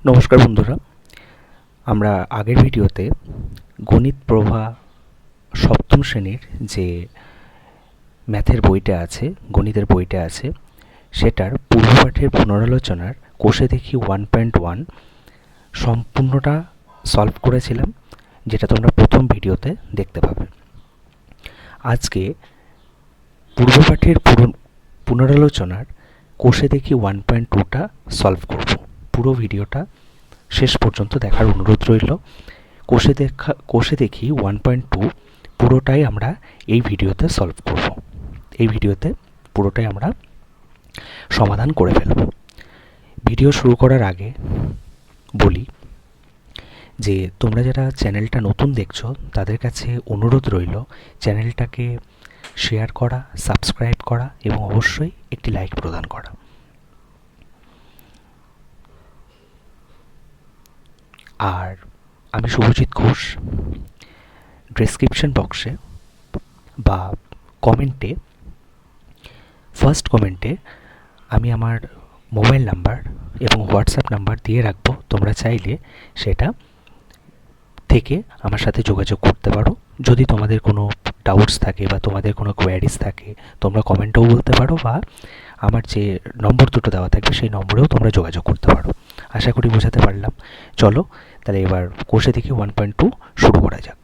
নমস্কার বন্ধুরা, আমরা আগের ভিডিওতে গণিত প্রভা সপ্তম শ্রেণীর যে ম্যাথের বইটা আছে, গণিতের বইটা আছে, সেটার পূর্বপাঠের পুনরালোচনার কোষে দেখি 1.1 সম্পূর্ণটা সলভ করেছিলাম, যেটা তোমরা প্রথম ভিডিওতে দেখতে পাবে। আজকে পূর্বপাঠের পুনরালোচনার কোষে দেখি 1.2টা সলভ করব। পুরো ভিডিওটা শেষ পর্যন্ত দেখার অনুরোধ রইল। কোষে দেখি 1.2 পুরোটাই আমরা এই ভিডিওতে সলভ করব। এই ভিডিওতে পুরোটাই আমরা সমাধান করে ফেলব। ভিডিও শুরু করার আগে বলি যে তোমরা যারা চ্যানেলটা নতুন দেখছো তাদের কাছে অনুরোধ রইল চ্যানেলটাকে শেয়ার করা, সাবস্ক্রাইব করা এবং অবশ্যই একটি লাইক প্রদান করা। আর আমি শুভজিৎ ঘোষ, ডেসক্রিপশন বক্সে বা কমেন্টে, ফার্স্ট কমেন্টে আমি আমার মোবাইল নাম্বার এবং হোয়াটসঅ্যাপ নাম্বার দিয়ে রাখবো। তোমরা চাইলে সেটা থেকে আমার সাথে যোগাযোগ করতে পারো। যদি তোমাদের কোনো ডাউটস থাকে বা তোমাদের কোনো কোয়ারিজ থাকে, তোমরা কমেন্টেও বলতে পারো বা আমার যে নম্বর দুটো দেওয়া থাকবে সেই নম্বরেও তোমরা যোগাযোগ করতে পারো। আশা করি বোঝাতে পারলাম। চলো তাহলে এবার কোষে দেখি 1.2 শুরু করা যাক।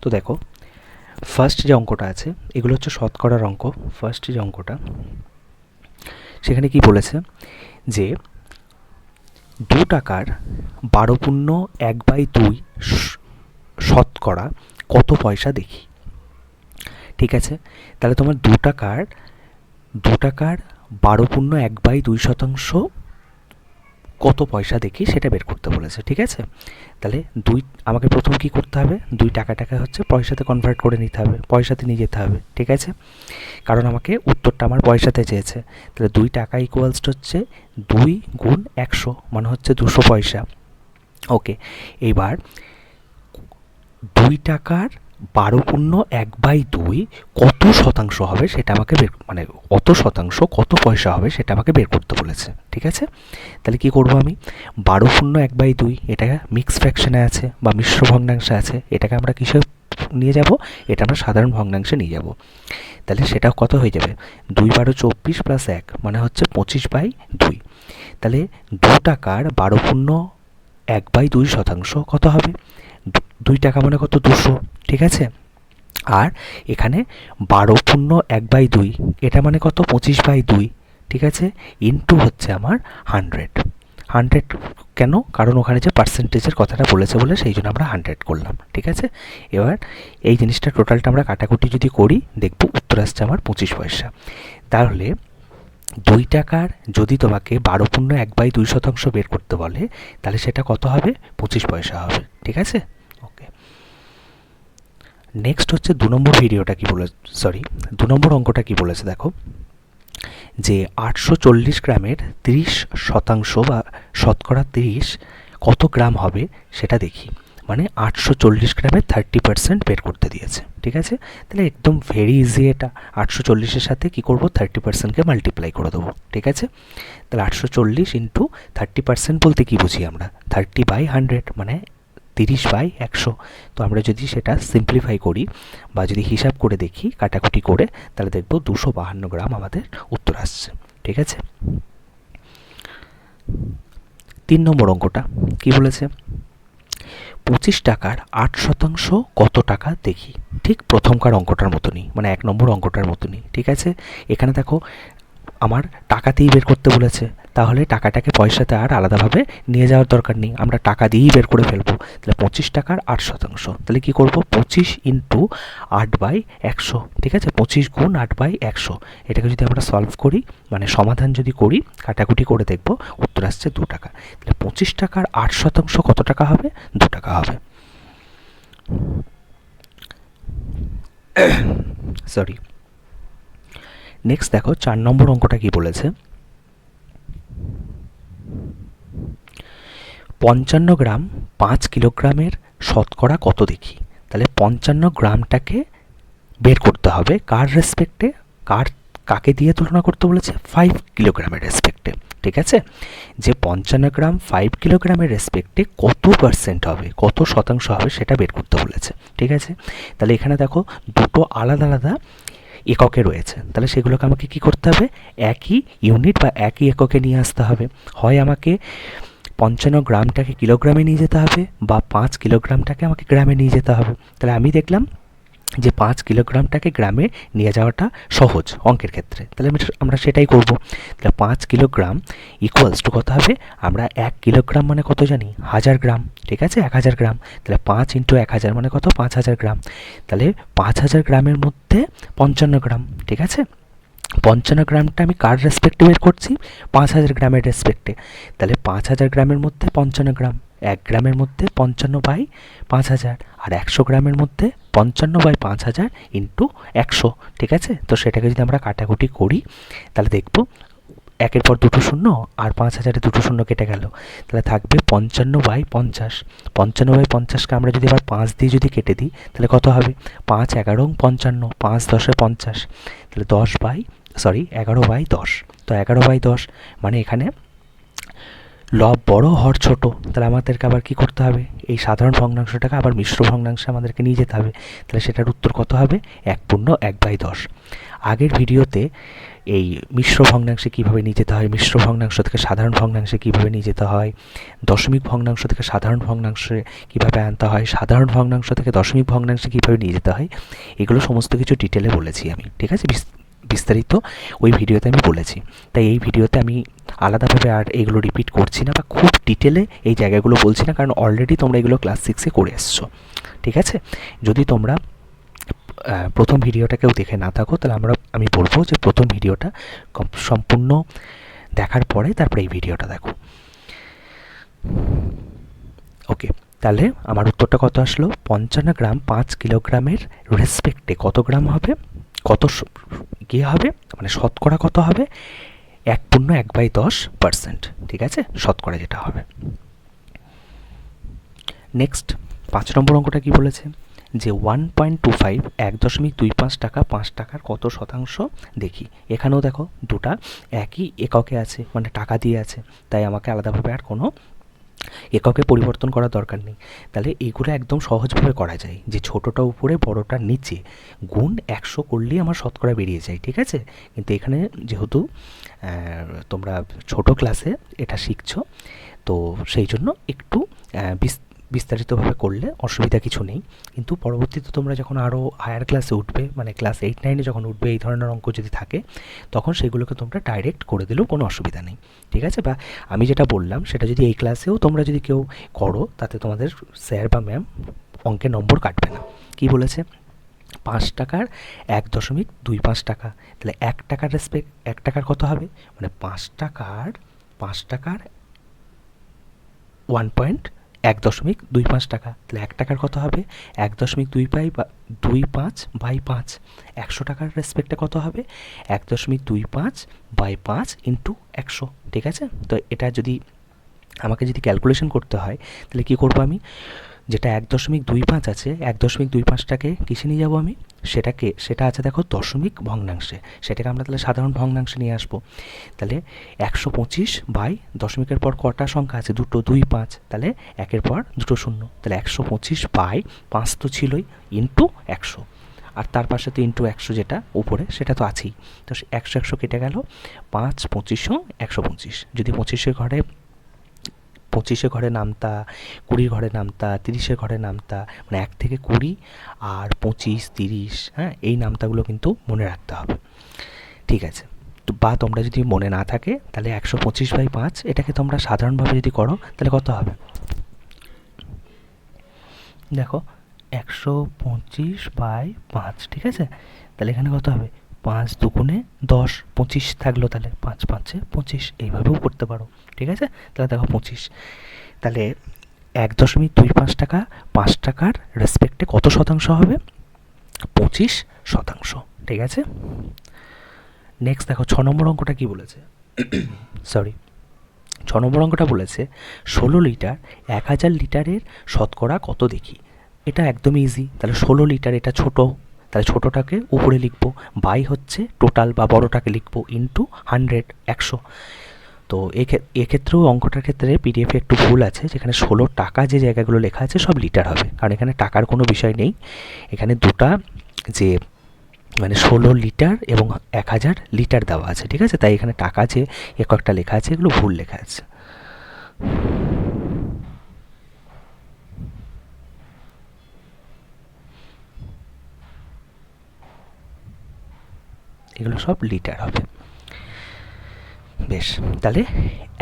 তো দেখো, ফার্স্ট যে অঙ্কটা আছে, এগুলো হচ্ছে শতকরার অঙ্ক। ফার্স্ট যে অঙ্কটা, সেখানে কি বলেছে যে 2 টাকার 12/1/2 শতকরা কত পয়সা দেখি। ঠিক আছে, তাহলে তোমার 2 টাকার 12/1/2 কত পয়সা দেখি সেটা বের করতে বলেছে। ঠিক আছে, তাহলে আমাকে প্রথম কি করতে হবে, 2 টাকা হচ্ছে পয়সাতে কনভার্ট করে নিতে হবে, পয়সাতে নিয়ে যেতে হবে। ঠিক আছে, কারণ আমাকে উত্তরটা আমার পয়সাতে চেয়েছে। তাহলে 2 টাকা ইকুয়ালস হচ্ছে 2 গুণ 100, মানে হচ্ছে 200 পয়সা। ওকে, এইবার 2 টাকার 12/1/2 কত শতাংশ হবে সেটা আমাকে মানে কত শতাংশ কত পয়সা হবে সেটা আমাকে বের করতে বলেছে। ঠিক আছে, তাহলে কি করব আমি, 12/1/2 এটা মিক্স ফ্র্যাকশনে আছে বা মিশ্র ভগ্নাংশে আছে, এটাকে আমরা কিসে নিয়ে যাব, এটা আমরা সাধারণ ভগ্নাংশে নিয়ে যাব। তাহলে সেটা কত হয়ে যাবে, 2 12 24 প্লাস 1 মানে হচ্ছে 25/2। তাহলে 2 টাকার 12/1/2 শতাংশ কত হবে, 2 টাকা মানে কত, 200। ঠিক আছে, আর এখানে 12/1/2 এটা মানে কত, 25/2। ঠিক আছে, ইনটু হচ্ছে আমার 100 কেন, কারণ ওখানে যে পার্সেন্টেজের কথাটা বলেছে বলে সেই জন্য আমরা 100 করলাম। ঠিক আছে, এবার এই জিনিসটা টোটালটা আমরা কাটাকুটি যদি করি দেখব উত্তর আসছে আমার 25 পয়সা। তাহলে 2 টাকার যদি তোমাকে 12/1/2 শতাংশ বের করতে বলে তাহলে সেটা কত হবে, 25 পয়সা হবে। ঠিক আছে, ওকে। নেক্সট হচ্ছে 2 নম্বর ভিডিওটা কি বলে, 2 নম্বর অঙ্কটা কি বলেছে দেখো, যে 840 গ্রামের 30% বা শতকরা 30 কত গ্রাম হবে সেটা দেখি। মানে 840 গ্রামের 30% বের করতে দিয়েছে। ঠিক আছে, তাহলে একদম ভেরি ইজি। এটা 840-এর সাথে কি করব, 30%কে মাল্টিপ্লাই করে দেবো। ঠিক আছে, তাহলে 840 ইন্টু 30% বলতে কি বুঝি আমরা, 30/100 মানে 30/100। তো আমরা যদি সেটা সিম্পলিফাই করি বা যদি হিসাব করে দেখি কাটাকুটি করে, তাহলে দেখব 252 গ্রাম আমাদের উত্তর আসছে। ঠিক আছে, 3 নম্বর অঙ্কটা কি বলেছে, 25 টাকার 8% কত টাকা দেখি। ঠিক প্রথমকার অঙ্কটার মতনই, মানে 1 নম্বর অঙ্কটার মতনই। ঠিক আছে, এখানে দেখো আমার টাকাতেই বের করতে বলেছে, তাহলে টাকাটাকে পয়সাতে আর আলাদাভাবে নিয়ে যাওয়ার দরকার নেই, আমরা টাকা দিয়েই বের করে ফেলবো। তাহলে 25 টাকার 8%, তাহলে কি করব, 25 ইন্টু 8/100। ঠিক আছে, 25 গুণ 8/100। এটাকে যদি আমরা সলভ করি, মানে সমাধান যদি করি, কাটাকুটি করে দেখব উত্তর আসছে 2 টাকা। তাহলে 25 টাকার 8% কত টাকা হবে, 2 টাকা হবে। সরি, নেক্সট দেখো 4 নম্বর অঙ্কটা কি বলেছে, 55 গ্রাম 5 কিলোগ্রামের শতকরা কত দেখি। তাহলে 55 গ্রামটাকে বের করতে হবে কার রেসপেক্টে, কাকে দিয়ে তুলনা করতে বলেছে, 5 কিলোগ্রামের রেসপেক্টে। ঠিক আছে, যে 55 গ্রাম 5 কিলোগ্রামের রেসপেক্টে কত পার্সেন্ট হবে, কত শতাংশ হবে সেটা বের করতে বলেছে। ঠিক আছে, তাহলে এখানে দেখো দুটো আলাদা আলাদা এককে রয়েছে, তাহলে সেগুলোকে আমাকে কি করতে হবে, একই ইউনিট বা একই এককে নিয়ে আসতে হবে। হয় আমাকে 55 গ্রামটাকে কিলোগ্রামে নিয়ে যেতে হবে, বা 5 কিলোগ্রামটাকে আমাকে গ্রামে নিয়ে যেতে হবে। তাহলে আমি দেখলাম যে 5 কিলোগ্রামটাকে গ্রামে নিয়ে যাওয়াটা সহজ অঙ্কের ক্ষেত্রে, তাহলে আমরা সেটাই করব। তাহলে 5 কিলোগ্রাম ইকুয়ালস টু কত হবে, আমরা 1 কিলোগ্রাম মানে কত জানি, 1000 গ্রাম। ঠিক আছে, 1000 গ্রাম, তাহলে 5 ইন্টু 1000 মানে কত, 5000 গ্রাম। তাহলে 5000 গ্রামের মধ্যে 55 গ্রাম। ঠিক আছে, 55 গ্রামটা আমি কার রেসপেক্টে বের করছি, 5000 গ্রামের রেসপেক্টে। তাহলে 5000 গ্রামের মধ্যে 55 গ্রাম, 1 গ্রামের মধ্যে 55/5000, আর 100 গ্রামের মধ্যে 55/5000 ইন্টু 100। ঠিক আছে, তো সেটাকে যদি আমরা কাটাকুটি করি তাহলে দেখব একের পর দুটো শূন্য, আর 5000-এ দুটো শূন্য কেটে গেল, তাহলে থাকবে 55/50। 55/50কে আমরা যদি আবার 5 দিয়ে যদি কেটে দিই তাহলে কত হবে, 5 11 55, 5 10 50, তাহলে 11/10। তো 11/10 মানে এখানে লব বড় হর ছোট, তাহলে আমাদেরকে আবার কি করতে হবে, এই সাধারণ ভগ্নাংশটাকে আবার মিশ্র ভগ্নাংশে আমাদেরকে নিয়ে যেতে হবে। তাহলে সেটার উত্তর কত হবে, 1/1/10। আগের ভিডিওতে এই মিশ্র ভগ্নাংশে কীভাবে নিয়ে যেতে হয়, মিশ্র ভগ্নাংশ থেকে সাধারণ ভগ্নাংশে কীভাবে নিয়ে যেতে হয়, দশমিক ভগ্নাংশ থেকে সাধারণ ভগ্নাংশে কীভাবে আনতে হয়, সাধারণ ভগ্নাংশ থেকে দশমিক ভগ্নাংশে কীভাবে নিয়ে যেতে হয়, এগুলো সমস্ত কিছু ডিটেলে বলেছি আমি। ঠিক আছে, বিস্তারিত ওই ভিডিওতে আমি বলেছি, তাই এই ভিডিওতে আমি আলাদাভাবে আর এগুলো রিপিট করছি না বা খুব ডিটেলে এই জায়গাগুলো বলছি না, কারণ অলরেডি তোমরা এগুলো ক্লাস 6-এ করে এসছো। ঠিক আছে, যদি তোমরা প্রথম ভিডিওটা কেউ দেখে না থাকো তাহলে আমি বলবো যে প্রথম ভিডিওটা সম্পূর্ণ দেখার পরে তারপরে এই ভিডিওটা দেখো। ওকে, তাহলে আমার উত্তরটা কত আসলো, 55 গ্রাম 5 কিলোগ্রামের রেসপেক্টে কত গ্রাম হবে, কত ইয়ে হবে, মানে শতকরা কত হবে, 1/10%। ঠিক আছে, শতকরা যেটা হবে। নেক্সট 5 নম্বর অঙ্কটা কি বলেছে, যে 1.25 1.25 টাকা 5 টাকার কত শতাংশ দেখি। এখানেও দেখো দুটা একই এককে আছে, মানে টাকা দিয়ে আছে, তাই আমাকে আলাদাভাবে আর কোনো এককে পরিবর্তন করার দরকার নেই। তাহলে এইগুলো একদম সহজভাবে করা যায়, যে ছোটোটা উপরে বড়টা নিচে গুণ 100 করলেই আমার শতকরা বেরিয়ে যায়। ঠিক আছে, কিন্তু এখানে যেহেতু তোমরা ছোট ক্লাসে এটা শিখছো, তো সেই জন্য একটু বিস্তারিতভাবে করলে অসুবিধা কিছু নেই, কিন্তু পরবর্তীতে তোমরা যখন আরও হায়ার ক্লাসে উঠবে, মানে ক্লাস 8-9-এ যখন উঠবে, এই ধরনের অঙ্ক যদি থাকে তখন সেগুলোকে তোমরা ডাইরেক্ট করে দিলেও কোনো অসুবিধা নেই। ঠিক আছে, বা আমি যেটা বললাম সেটা যদি এই ক্লাসেও তোমরা যদি কেউ করো তাতে তোমাদের স্যার বা ম্যাম অঙ্কের নম্বর কাটবে না। কি বলেছে, 5 টাকার 1.25 টাকা, তাহলে 1 টাকার রেসপেক্ট 1 টাকার কত হবে, মানে 5 টাকার 1.25 টাকা, তাহলে 1 টাকার কত হবে, 1.25/5, 100 টাকার রেসপেক্টে কত হবে, 1.25/5 ইন্টু 100। ঠিক আছে, তো এটা যদি আমাকে যদি ক্যালকুলেশন করতে হয় তাহলে কি করব, আমি যেটা 1.25 আছে 1.25টাকে কিসে নিয়ে যাব, আমি সেটা আছে দেখো দশমিক ভগ্নাংশে, সেটাকে আমরা তাহলে সাধারণ ভগ্নাংশে নিয়ে আসবো। তাহলে 125 দশমিকের পর কটা সংখ্যা আছে, দুটো, 2 5, তাহলে একের পর দুটো শূন্য, তাহলে 125/5 তো ছিলই, ইন্টু 100, আর তার পাশে তো ইন্টু 100 যেটা উপরে সেটা তো আছেই। তো 100 কেটে গেল, 5 25 125, যদি 25-এর ঘরে নামতা, 20 ঘরে নামতা, 30 ঘরে নামতা, মানে 1 থেকে 20 আর 25 30, হ্যাঁ, এই নামতাগুলো কিন্তু মনে রাখতে হবে। ঠিক আছে, তো বা তোমরা যদি মনে না থাকে তাহলে 125/5 এটাকে তোমরা সাধারণভাবে যদি করো তাহলে কত হবে, দেখো 125/5। ঠিক আছে, তাহলে এখানে কত হবে, 5 দুগুণে 10, 25 থাকলো, তাহলে 5 5-এ 25, এইভাবেও করতে পারো। ঠিক আছে, তাহলে দেখো 25, তাহলে 1.25 টাকা 5 টাকার রেসপেক্টে কত শতাংশ হবে, 25%। ঠিক আছে, নেক্সট দেখো 6 নম্বর অঙ্কটা কি বলেছে, 6 নম্বর অঙ্কটা বলেছে 16 লিটার 1000 লিটারের শতকরা কত দেখি। এটা একদম ইজি, তাহলে 16 লিটার, এটা ছোট, তাহলে ছোটোটাকে উপরে লিখবো, বাই হচ্ছে টোটাল বা বড়টাকে লিখবো, ইন্টু 100 100। তো তো এক্ষেত্রেও অঙ্কটার ক্ষেত্রে পিডিএফে একটু ভুল আছে, যেখানে 16 টাকা যে জায়গাগুলো লেখা আছে সব লিটার হবে, কারণ এখানে টাকার কোনো বিষয় নেই। এখানে দুটা যে মানে 16 লিটার এবং 1000 লিটার দেওয়া আছে, ঠিক আছে, তাই এখানে টাকা যে এককটা লেখা আছে এগুলো ভুল লেখা আছে। এগুলো সব লিটার হবে। বেশ, তাহলে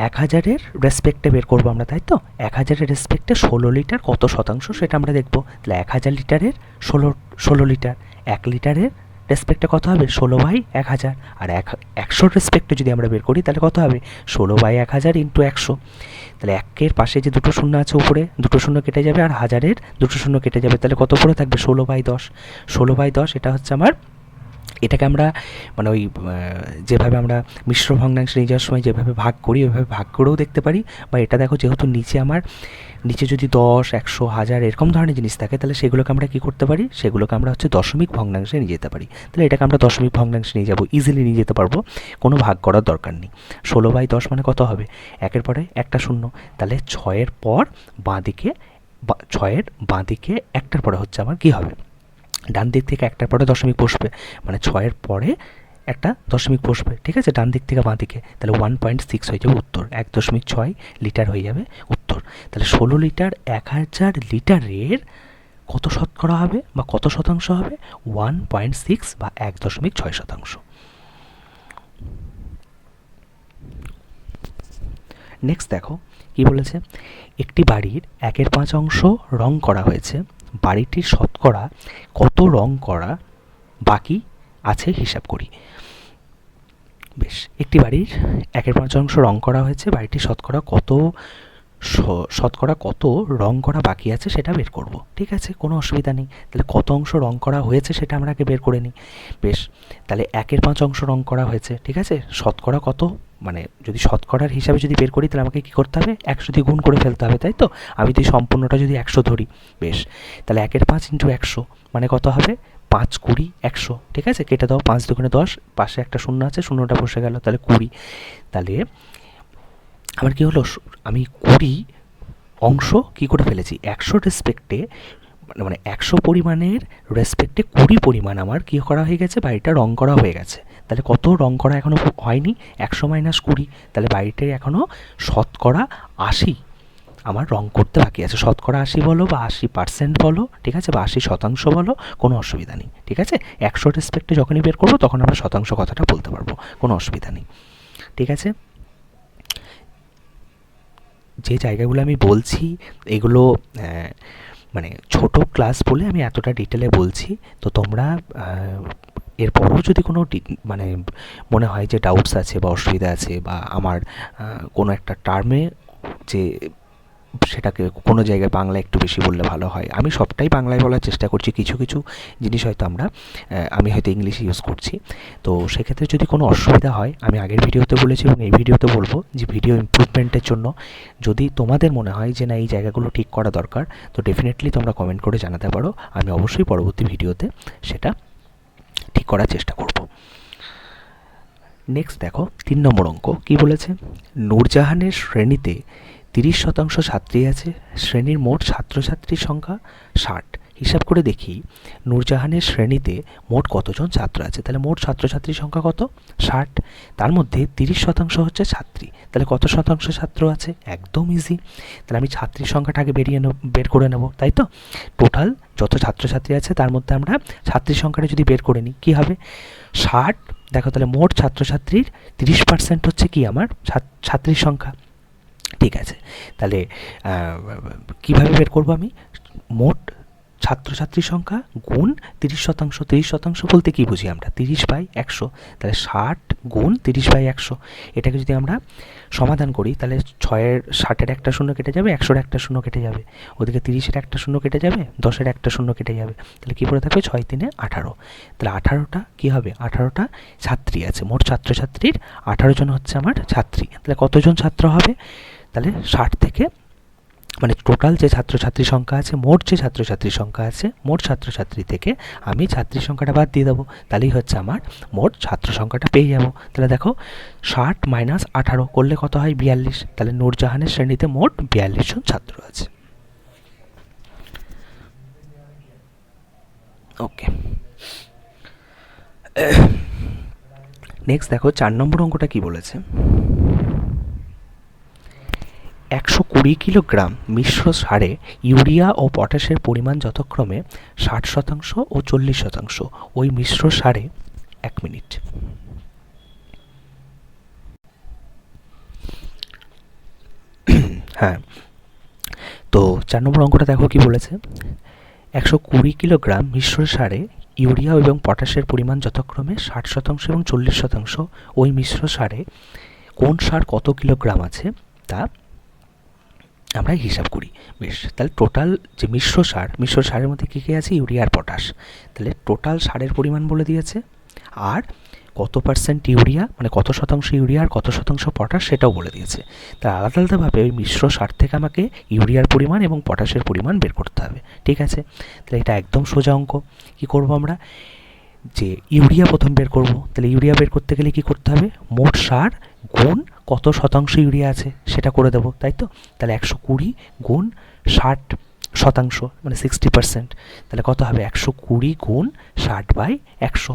1000-এর রেসপেক্টে বের করবো আমরা, তাই তো? 1000-এর রেসপেক্টে 16 লিটার কত শতাংশ সেটা আমরা দেখবো। তাহলে 1000 লিটারের 16 লিটার, 1 লিটারের রেসপেক্টে কত হবে? 16/1000। আর 100 রেসপেক্টে যদি আমরা বের করি তাহলে কত হবে? 16/1000 ইন্টু 100। তাহলে 1-এর পাশে যে দুটো শূন্য আছে উপরে, দুটো শূন্য কেটে যাবে, আর 1000-এর দুটো শূন্য কেটে যাবে, তাহলে কত পড়ে থাকবে? 16/10। 16/10 এটা হচ্ছে আমার, এটাকে আমরা মানে ওই যেভাবে আমরা মিশ্র ভগ্নাংশে নিয়ে যাওয়ার সময় যেভাবে ভাগ করি ওইভাবে ভাগ করেও দেখতে পারি, বা এটা দেখো যেহেতু নিচে আমার নিচে যদি 10, 100, 1000 এরকম ধরনের জিনিস থাকে তাহলে সেগুলোকে আমরা কী করতে পারি? সেগুলোকে আমরা হচ্ছে দশমিক ভগ্নাংশে নিয়ে যেতে পারি। তাহলে এটাকে আমরা দশমিক ভগ্নাংশে নিয়ে যাবো, ইজিলি নিয়ে যেতে পারবো, কোনো ভাগ করার দরকার নেই। 16/10 মানে কত হবে? 1-এর পরে একটা শূন্য, তাহলে 6-এর পর বাঁদিকে 6-এর বাঁদিকে 1টার পরে হচ্ছে আমার কী হবে? ডান দিক থেকে 1টার পরে দশমিক বসবে, মানে 6-এর পরে একটা দশমিক বসবে, ঠিক আছে, ডান দিক থেকে বাঁ দিকে। তাহলে 1.6 হয়ে যাবে উত্তর, 1.6 লিটার হয়ে যাবে উত্তর। তাহলে 16 লিটার 1000 লিটারের কত শতকরা হবে বা কত শতাংশ হবে? 1.6 বা 1.6 শতাংশ। নেক্সট দেখো কি বলেছে, একটি বাড়ির 1/5 অংশ রং করা হয়েছে, বাড়িটির শতকরা কত রং করা বাকি আছে হিসাব করি। বেশ, একটি বাড়ির 1/5 অংশ রং করা হয়েছে, বাড়িটির শতকরা কত রং করা বাকি আছে সেটা বের করব, ঠিক আছে, কোনো অসুবিধা নেই। তাহলে কত অংশ রং করা হয়েছে সেটা আমরা আগে বের করে নিই। বেশ, তাহলে 1/5 অংশ রং করা হয়েছে, ঠিক আছে, শতকরা কত, মানে যদি শতকরার হিসাবে যদি বের করি তাহলে আমাকে কী করতে হবে? 100 দিয়ে গুণ করে ফেলতে হবে, তাই তো? আমি যদি সম্পূর্ণটা যদি 100 ধরি, বেশ, তাহলে 1/5 ইন্টু 100 মানে কত হবে? 5, 20, 100, ঠিক আছে, কেটে দাও, 5 দুগুণে 10, পাশে একটা শূন্য আছে, শূন্যটা বসে গেল, তাহলে 20। তাহলে আমার কী হলো? আমি 20 অংশ কী করে ফেলেছি? 100 রেসপেক্টে, মানে 100 পরিমাণের রেসপেক্টে 20 পরিমাণ আমার কী করা হয়ে গেছে? বাড়িটা রং করা হয়ে গেছে। তাহলে কত রং করা এখনও হয়নি? 100 - 20, তাহলে বাড়িটায় এখনও শতকরা 80 আমার রং করতে বাকি আছে। শতকরা 80 বলো বা 80% বলো, ঠিক আছে, বা 80% বলো, কোনো অসুবিধা নেই, ঠিক আছে। 100 রেসপেক্টে যখনই বের করবো তখন আমরা শতাংশ কথাটা বলতে পারবো, কোনো অসুবিধা নেই, ঠিক আছে। যে জায়গাগুলো আমি বলছি এগুলো মানে ছোট ক্লাস বলে আমি এতটা ডিটেলে বলছি, তো তোমরা এরপরেও যদি কোনো মানে মনে হয় যে ডাউটস আছে বা অসুবিধা আছে, বা আমার কোনো একটা টার্মে যে সেটাকে কোনো জায়গায় বাংলা একটু বেশি বললে ভালো হয়, আমি সবটাই বাংলায় বলার চেষ্টা করছি, কিছু কিছু জিনিস হয়তো আমি হয়তো ইংলিশে ইউজ করছি, তো সেক্ষেত্রে যদি কোনো অসুবিধা হয় আমি আগের ভিডিওতে বলেছি এবং এই ভিডিওতে বলবো যে ভিডিও ইমপ্রুভমেন্টের জন্য যদি তোমাদের মনে হয় যে না এই জায়গাগুলো ঠিক করা দরকার, তো ডেফিনেটলি তোমরা কমেন্ট করে জানাতে পারো, আমি অবশ্যই পরবর্তী ভিডিওতে সেটা ঠিক করার চেষ্টা করব। নেক্সট দেখো 3 নম্বর অঙ্ক কী বলেছে, নূরজাহানের শ্রেণীতে 30% ছাত্রী আছে, শ্রেণীর মোট ছাত্রছাত্রীর সংখ্যা 60। হিসাব করে দেখি নূরজাহানের শ্রেণীতে মোট কতজন ছাত্র আছে। তাহলে মোট ছাত্রছাত্রীর সংখ্যা কত? 60, তার মধ্যে 30% হচ্ছে ছাত্রী, তাহলে কত শতাংশ ছাত্র আছে? একদম ইজি, তাহলে আমি ছাত্রীর সংখ্যাটা আগে বের করে নেব, তাই তো। টোটাল যত ছাত্রছাত্রী আছে তার মধ্যে আমরা ছাত্রীর সংখ্যাটা যদি বের করে নিই কী হবে? 60, দেখো তাহলে মোট ছাত্রছাত্রীর 30% হচ্ছে কি আমার ছাত্রীর সংখ্যা, ঠিক আছে। তাহলে কীভাবে বের করবো আমি? মোট ছাত্রছাত্রীর সংখ্যা গুণ 30%। 30% বলতে কী বুঝি আমরা? 30/100, তাহলে 60 গুণ 30/100। এটাকে যদি আমরা সমাধান করি তাহলে 60-এর একটা শূন্য কেটে যাবে, 100-এর একটা শূন্য কেটে যাবে, ওদিকে 30-এর একটা শূন্য কেটে যাবে, 10-এর একটা শূন্য কেটে যাবে, তাহলে কী পড়ে থাকবে? 6 × 3 = 18। তাহলে 18টা কী হবে? 18টা ছাত্রী আছে, মোট ছাত্রছাত্রীর 18 জন হচ্ছে আমার ছাত্রী। তাহলে কতজন ছাত্র হবে? তাহলে 60 থেকে মানে টোটাল যে ছাত্রছাত্রী সংখ্যা আছে, মোট যে ছাত্রছাত্রী সংখ্যা আছে, মোট ছাত্রছাত্রী থেকে আমি ছাত্রী সংখ্যাটা বাদ দিয়ে দেবো, তাহলেই হচ্ছে আমার মোট ছাত্র সংখ্যাটা পেয়ে যাবো। তাহলে দেখো 60 মাইনাস 18 করলে কত হয় 42, তাহলে নূরজাহানের শ্রেণীতে মোট 42 জন ছাত্র আছে। ওকে, নেক্সট দেখো 4 নম্বর অঙ্কটা কি বলেছে। 120 কিলোগ্রাম মিশ্র সারে ইউরিয়া ও পটাশের পরিমাণ যথাক্রমে 60% ও 40%। ওই মিশ্র সারে 1 মিনিট। হ্যাঁ, তো 4 নম্বর অঙ্কটা দেখো কি বলেছে। 120 কিলোগ্রাম মিশ্র সারে ইউরিয়া এবং পটাশের পরিমাণ যথাক্রমে 60% এবং 40%। ওই মিশ্র সারে কোন সার কত কিলোগ্রাম আছে তা আমরা হিসাব করি। বেশ, তাহলে টোটাল যে মিশ্র সারের মধ্যে কী কী আছে, ইউরিয়া আর পটাশ। তাহলে টোটাল সারের পরিমাণ বলে দিয়েছে, আর কত পার্সেন্ট ইউরিয়া মানে কত শতাংশ ইউরিয়া আর কত শতাংশ পটাশ সেটাও বলে দিয়েছে। তাই আলাদা আলাদাভাবে ওই মিশ্র সার থেকে আমাকে ইউরিয়ার পরিমাণ এবং পটাশের পরিমাণ বের করতে হবে। ঠিক আছে, তাহলে এটা একদম সোজা অঙ্ক। কী করবো আমরা, যে ইউরিয়া প্রথম বের করব। তাহলে ইউরিয়া বের করতে গেলে কি করতে হবে, মোট সার গুণ কত শতাংশ ইউরিয়া আছে সেটা করে দেবো, তাই তো। তাহলে 120 গুণ 60% মানে 60%, তাহলে কত হবে 120 গুণ 60/100।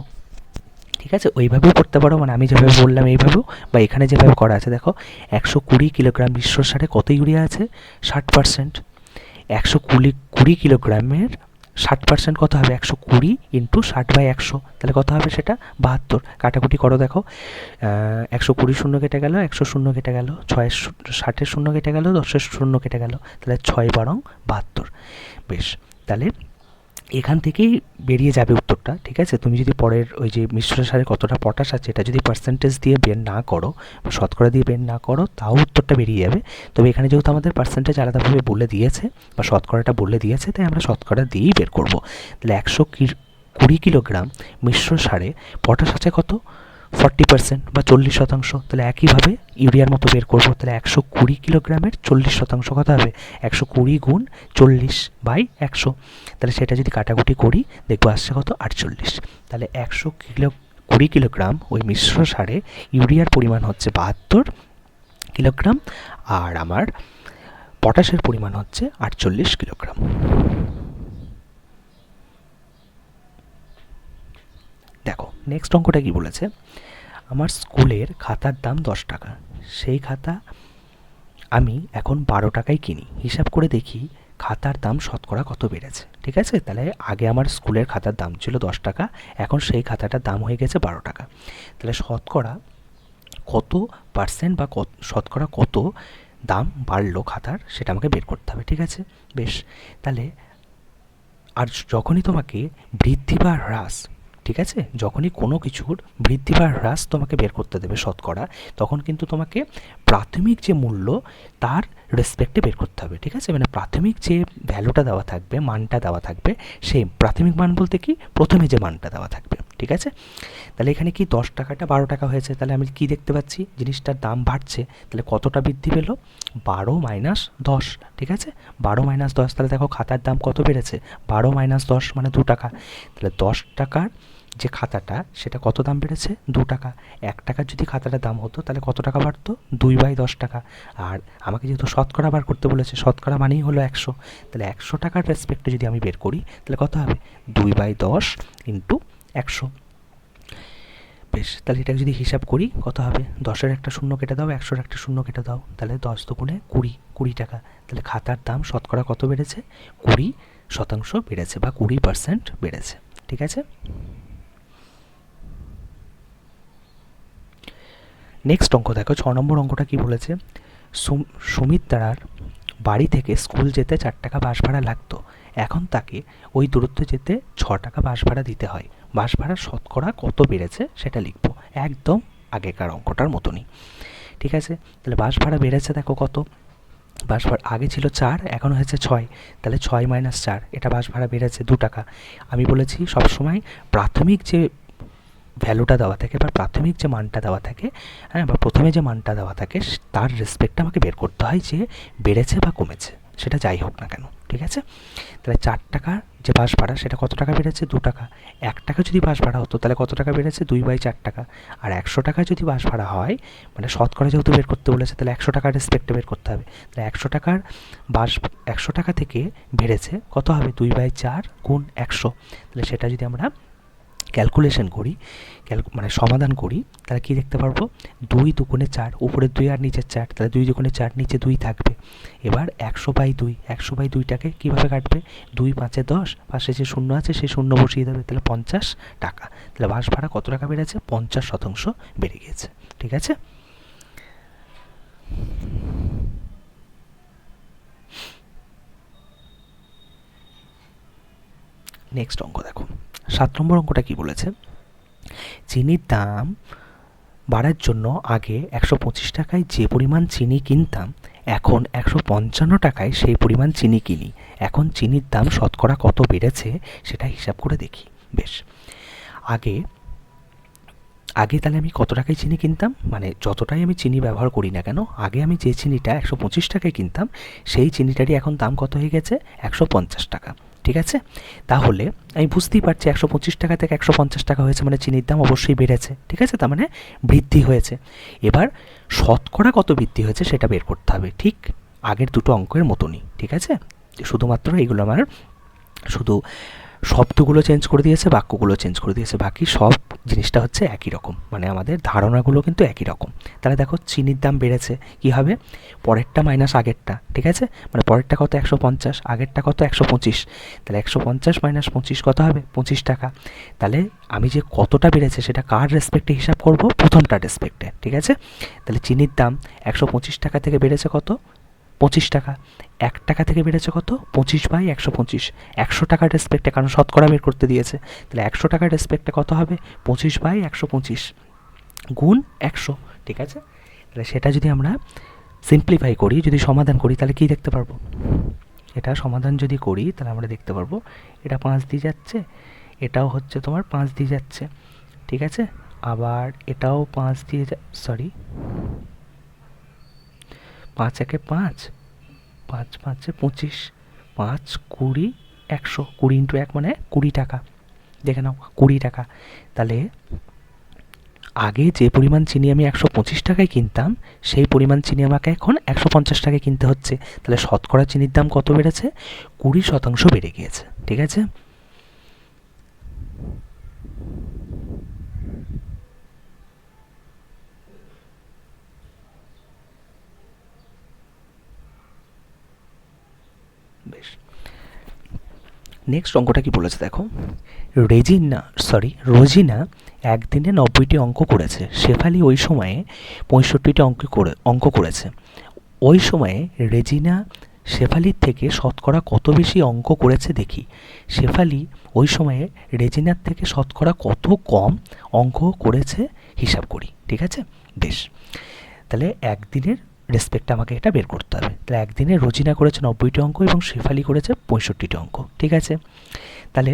ঠিক আছে, ওইভাবেও করতে পারো, মানে আমি যেভাবে বললাম এইভাবেও, বা এখানে যেভাবে করা আছে দেখো 120 কিলোগ্রাম মিশ্র সারে কত ইউরিয়া আছে 60%। 120 কিলোগ্রামের 60% কত হবে, 120 ইন্টু 60/100, তাহলে কত হবে সেটা 72। কাটাকুটি করো দেখো, 120 শূন্য কেটে গেল, 100 শূন্য কেটে গেল, 60 শূন্য কেটে গেল, 10 শূন্য কেটে গেল, তাহলে 6 বারং 72। বেশ, তাহলে এখান থেকেই বেরিয়ে যাবে উত্তরটা। ঠিক আছে, তুমি যদি পরের ওই যে মিশ্র সারে কতটা পটাশ আছে এটা যদি পার্সেন্টেজ দিয়ে বের না করো, শতকরা দিয়ে বের না করো, তাও উত্তরটা বেরিয়ে যাবে। তবে এখানে যেহেতু আমাদের পার্সেন্টেজ আলাদাভাবে বলে দিয়েছে বা শতকরাটা বলে দিয়েছে, তাই আমরা শতকরা দিয়েই বের করব। তাহলে 120 কিলোগ্রাম মিশ্র সারে পটাশ আছে কত 40% বা 40%। তাহলে একইভাবে ইউরিয়ার মতো বের করবো। তাহলে 120 কিলোগ্রামের 40% কত হবে, 120 গুণ 40/100। তাহলে সেটা যদি কাটাকুটি করি দেখবো আসছে কত 48। তাহলে 120 কিলোগ্রাম ওই মিশ্র সারে ইউরিয়ার পরিমাণ হচ্ছে 72 কিলোগ্রাম, আর আমার পটাশের পরিমাণ হচ্ছে 48 কিলোগ্রাম। দেখো নেক্সট অঙ্কটা কি বলেছে, আমার স্কুলের খাতার দাম 10 টাকা, সেই খাতা আমি এখন 12 টাকায় কিনি। হিসাব করে দেখি খাতার দাম শতকরা কত বেড়েছে। ঠিক আছে, তাহলে আগে আমার স্কুলের খাতার দাম ছিল 10 টাকা, এখন সেই খাতাটার দাম হয়ে গেছে 12 টাকা। তাহলে শতকরা কত পার্সেন্ট বা শতকরা কত দাম বাড়লো খাতার সেটা আমাকে বের করতে হবে। ঠিক আছে, বেশ, তাহলে আর যখনই তোমাকে বৃদ্ধি বা হ্রাস, ঠিক আছে, যখনই কোনো কিছুর বৃদ্ধি বা হ্রাস তোমাকে বের করতে দেবে শতকরা, তখন কিন্তু তোমাকে প্রাথমিক যে মূল্য তার রেসপেক্টে বের করতে হবে। ঠিক আছে, মানে প্রাথমিক যে ভ্যালুটা দেওয়া থাকবে, মানটা দেওয়া থাকবে, সেই প্রাথমিক মান বলতে কি প্রথমে যে মানটা দেওয়া থাকবে। ঠিক আছে, তাহলে এখানে কি 10 টাকাটা 12 টাকা হয়েছে, তাহলে আমি কি দেখতে পাচ্ছি জিনিসটার দাম বাড়ছে, তাহলে কতটা বৃদ্ধি পেল 12 মাইনাস 10। ঠিক আছে, 12 মাইনাস 10, তাহলে দেখো খাতার দাম কত বেড়েছে 12 মাইনাস 10 মানে 2 টাকা। তাহলে 10 টাকার যে খাতাটা সেটা কত দাম বেড়েছে 2 টাকা। 1 টাকার যদি খাতাটার দাম হতো তাহলে কত টাকা বাড়তো 2/10 টাকা। আর আমাকে যেহেতু শতকরা বার করতে বলেছে, শতকরা মানেই হলো 100, তাহলে 100 টাকার রেসপেক্টে যদি আমি বের করি তাহলে কত হবে 2/10 ইন্টু 100। বেশ, তাহলে এটা যদি হিসাব করি কত হবে, 10-এর একটা শূন্য কেটে দাও, 100-এর একটা শূন্য কেটে দাও, তাহলে 10 দুগুণে 20 টাকা। তাহলে খাতার দাম শতকরা কত বেড়েছে 20% বেড়েছে বা 20% বেড়েছে। ঠিক আছে, নেক্সট অঙ্ক দেখো 6 নম্বর অঙ্কটা কি বলেছে, সুমিত্রার বাড়ি থেকে স্কুল যেতে 4 টাকা বাস ভাড়া লাগতো, এখন তাকে ওই দূরত্ব যেতে 6 টাকা বাস ভাড়া দিতে হয়। বাস ভাড়া শতকরা কত বেড়েছে সেটা লিখবো, একদম আগেকার অঙ্কটার মতনই। ঠিক আছে, তাহলে বাস ভাড়া বেড়েছে দেখো কত, বাস ভাড়া আগে ছিল 4, এখন হয়েছে 6, তাহলে 6 মাইনাস 4, এটা বাস ভাড়া বেড়েছে 2 টাকা। আমি বলেছি সবসময় প্রাথমিক যে ভ্যালুটা দেওয়া থাকে বা প্রাথমিক যে মানটা দেওয়া থাকে, হ্যাঁ, বা প্রথমে যে মানটা দেওয়া থাকে তার রেসপেক্টটা আমাকে বের করতে হয় যে বেড়েছে বা কমেছে। সেটা যাই হোক না কেন, ঠিক আছে। তাহলে 4 টাকার যে বাস ভাড়া সেটা কত টাকা বেড়েছে? 2 টাকা। 1 টাকা যদি বাস ভাড়া হতো তাহলে কত টাকা বেড়েছে? 2/4 টাকা। আর 100 টাকা যদি বাস ভাড়া হয়, মানে শতকরা যেহেতু বের করতে বলেছে, তাহলে 100 টাকার রেসপেক্টে বের করতে হবে। তাহলে 100 টাকার বাস 100 টাকা থেকে বেড়েছে কত হবে? 2/4 গুণ 100। তাহলে সেটা যদি আমরা ক্যালকুলেশন করি, মানে সমাধান করি, তাহলে কি দেখতে পারবো? 2 দুগুণে 4, উপরের 2 আর নিচের 4, তাহলে 2 দুগুণে 4, নিচে 2 থাকবে। এবার 100/2, 100/2টাকে কীভাবে কাটবে? 2 5 10, পাশে যে শূন্য আছে সেই শূন্য বসিয়ে দেবে, তাহলে 50 টাকা। তাহলে বাস ভাড়া কত টাকা বেড়েছে? 50% বেড়ে গিয়েছে, ঠিক আছে। নেক্সট অঙ্ক দেখো, 7 নম্বর অঙ্কটা কি বলেছে? চিনির দাম বাড়ার জন্য আগে 125 টাকায় যে পরিমাণ চিনি কিনতাম, এখন 155 টাকায় সেই পরিমাণ চিনি কিনি। এখন চিনির দাম শতকরা কত বেড়েছে সেটা হিসাব করে দেখি। বেশ, আগে তাহলে আমি কত টাকায় চিনি কিনতাম, মানে যতটাই আমি চিনি ব্যবহার করি না কেন, আগে আমি যে চিনিটা 125 টাকায় কিনতাম সেই চিনিটারই এখন দাম কত হয়ে গেছে? 150 টাকা, ঠিক আছে। তাহলে আমি বুঝতেই পারছি 125 টাকা থেকে 150 টাকা হয়েছে, মানে চিনির দাম অবশ্যই বেড়েছে, ঠিক আছে, তার মানে বৃদ্ধি হয়েছে। এবার শতকরা কত বৃদ্ধি হয়েছে সেটা বের করতে হবে, ঠিক আগের দুটো অঙ্কের মতনই, ঠিক আছে। শুধুমাত্র এগুলো আমার শুধু শব্দগুলো চেঞ্জ করে দিয়েছে, বাক্যগুলো চেঞ্জ করে দিয়েছে, বাকি সব জিনিসটা হচ্ছে একই রকম, মানে আমাদের ধারণাগুলো কিন্তু একই রকম। তাহলে দেখো চিনির দাম বেড়েছে, কি হবে? পরেরটা মাইনাস আগেরটা, ঠিক আছে, মানে পরেরটা কত? 150, আগেরটা কত? 125। তাহলে 150 মাইনাস 25 কত হবে? 25 টাকা। তাহলে আমি যে কতটা বেড়েছে সেটা কার রেসপেক্টে হিসাব করব? প্রথমটার রেসপেক্টে, ঠিক আছে। তাহলে চিনির দাম 125 টাকা থেকে বেড়েছে কত? 25 টাকা। 1 টাকা থেকে বেড়েছে কত? 25/125। 100 টাকার রেসপেক্টে, কারণ শতকরা বের করতে দিয়েছে, তাহলে 100 টাকার রেসপেক্টে কত হবে? 25/125 গুণ 100, ঠিক আছে। তাহলে সেটা যদি আমরা সিম্পলিফাই করি, যদি সমাধান করি, তাহলে কি দেখতে পারবো? এটা সমাধান যদি করি তাহলে আমরা দেখতে পারবো এটা 5 দিয়ে যাচ্ছে, এটাও হচ্ছে তোমার 5 দিয়ে যাচ্ছে, ঠিক আছে। আবার এটাও 5 দিয়ে 5 একে 5, 5 5 25, 5 20 100, 20 × 1 মানে 20 টাকা, দেখে নাও 20 টাকা। তাহলে আগে যে পরিমাণ চিনি আমি 125 টাকায় কিনতাম সেই পরিমাণ চিনি আমাকে এখন 150 টাকায় কিনতে হচ্ছে, তাহলে শতকরা চিনির দাম কত বেড়েছে? 20% বেড়ে গিয়েছে, ঠিক আছে। বেশ, নেক্সট অঙ্কটা কি বলেছে দেখো, রোজিনা একদিনে 90টি অঙ্ক করেছে, শেফালি ওই সময়ে 65টি অঙ্ক করেছে। ওই সময়ে রেজিনা শেফালির থেকে শতকরা কত বেশি অঙ্ক করেছে দেখি। শেফালি ওই সময়ে রেজিনার থেকে শতকরা কত কম অঙ্ক করেছে হিসাব করি, ঠিক আছে। বেশ, তাহলে একদিনের রেসপেক্টে আমাকে এটা বের করতে হবে। তাহলে একদিনে রোজিনা করেছে 90টি অঙ্ক এবং শেফালি করেছে 65টি অঙ্ক, ঠিক আছে। তাহলে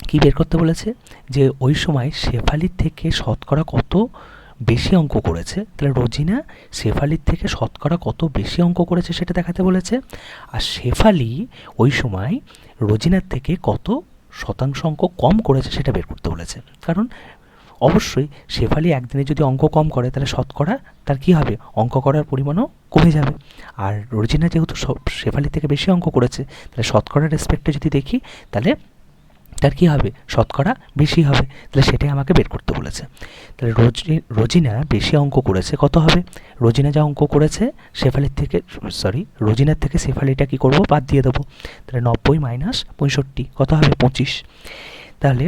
কি বের করতে বলেছে? যে ওই সময় শেফালির থেকে শতকরা কত বেশি অঙ্ক করেছে, তাহলে রোজিনা শেফালির থেকে শতকরা কত বেশি অঙ্ক করেছে সেটা দেখাতে বলেছে। আর শেফালি ওই সময় রোজিনার থেকে কত শতাংশ অঙ্ক কম করেছে সেটা বের করতে বলেছে। কারণ অবশ্যই শেফালি একদিনে যদি অঙ্ক কম করে তাহলে শতকরা তার কী হবে? অঙ্ক করার পরিমাণও কমে যাবে। আর রোজিনা যেহেতু শেফালি থেকে বেশি অঙ্ক করেছে, তাহলে শতকরার রেসপেক্টে যদি দেখি তাহলে তার কী হবে? শতকরা বেশি হবে, তাহলে সেটাই আমাকে বের করতে বলেছে। তাহলে রোজিনা বেশি অঙ্ক করেছে, কত হবে? রোজিনা যা অঙ্ক করেছে রোজিনার থেকে শেফালিটা কী করবো? বাদ দিয়ে দেবো। তাহলে 90 মাইনাস 65 কত হবে? 25। তাহলে